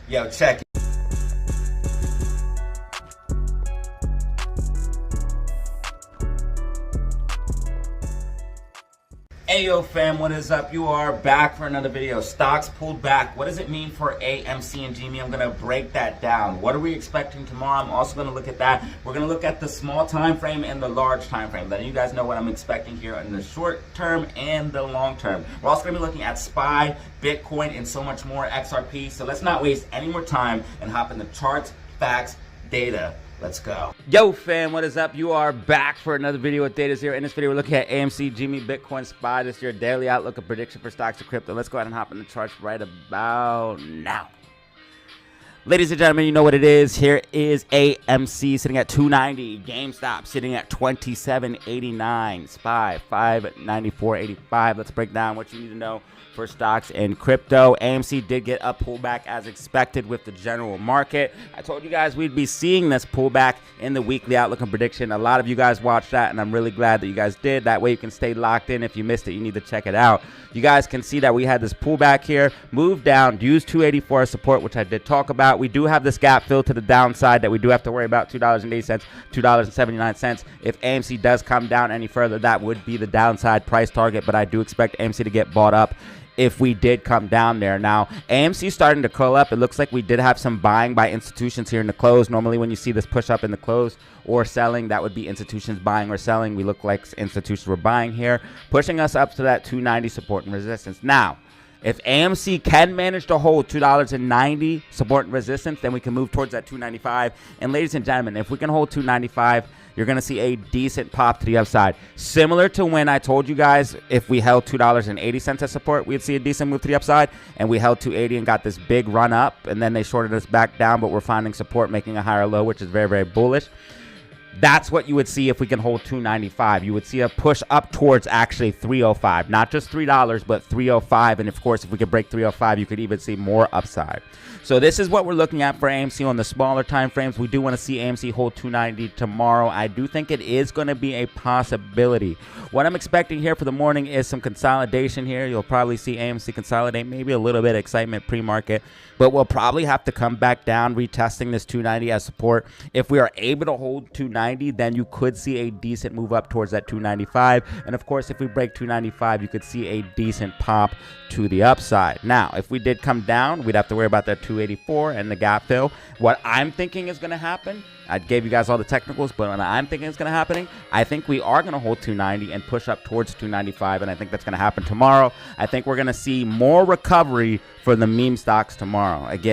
Yo, check it. Ayo fam, what is up? You are back for another video. Stocks pulled back. What does it mean for AMC and GME? I'm going to break that down. What are we expecting tomorrow? I'm also going to look at that. We're going to look at the small time frame and the large time frame. Letting you guys know what I'm expecting here in the short term and the long term. We're also going to be looking at SPY, Bitcoin, and so much more, XRP. So let's not waste any more time and hop in the charts, facts, data. Let's go. Yo fam, what is up? You are back for another video with Data's here. In this video, we're looking at AMC, GME, Bitcoin, SPY. This is your daily outlook of prediction for stocks and crypto. Let's go ahead and hop in the charts right about now. Ladies and gentlemen, you know what it is. Here is AMC sitting at 290, GameStop sitting at 27.89, SPY 594.85. Let's break down what you need to know for stocks and crypto. AMC did get a pullback as expected with the general market. I told you guys we'd be seeing this pullback in the weekly outlook and prediction. A lot of you guys watched that, and I'm really glad that you guys did. That way you can stay locked in. If you missed it, you need to check it out. You guys can see that we had this pullback here, move down, use 284 as support, which I did talk about. We do have this gap filled to the downside that we do have to worry about, $2.80, $2.79. If AMC does come down any further, that would be the downside price target, but I do expect AMC to get bought up if we did come down there. Now, AMC starting to curl up. It looks like we did have some buying by institutions here in the close. Normally, when you see this push up in the close or selling, that would be institutions buying or selling. We look like institutions were buying here, pushing us up to that 290 support and resistance. Now, if AMC can manage to hold $2.90 support and resistance, then we can move towards that 295. And ladies and gentlemen, if we can hold 295, you're going to see a decent pop to the upside. Similar to when I told you guys if we held $2.80 as support, we'd see a decent move to the upside. And we held 280 and got this big run up. And then they shorted us back down, but we're finding support, making a higher low, which is very, very bullish. That's what you would see if we can hold 295. You would see a push up towards actually 305. Not just $3, but 305. And of course, if we could break 305, you could even see more upside. So this is what we're looking at for AMC on the smaller time frames. We do want to see AMC hold 290 tomorrow. I do think it is going to be a possibility. What I'm expecting here for the morning is some consolidation here. You'll probably see AMC consolidate, maybe a little bit of excitement pre-market, but we'll probably have to come back down, retesting this 290 as support. If we are able to hold 290, then you could see a decent move up towards that 295. And of course, if we break 295, you could see a decent pop to the upside. Now, if we did come down, we'd have to worry about that 284 and the gap fill. What I'm thinking is going to happen, I gave you guys all the technicals, but what I'm thinking is going to happen, I think we are going to hold 290 and push up towards 295, and I think that's going to happen tomorrow. I think we're going to see more recovery for the meme stocks tomorrow. Again,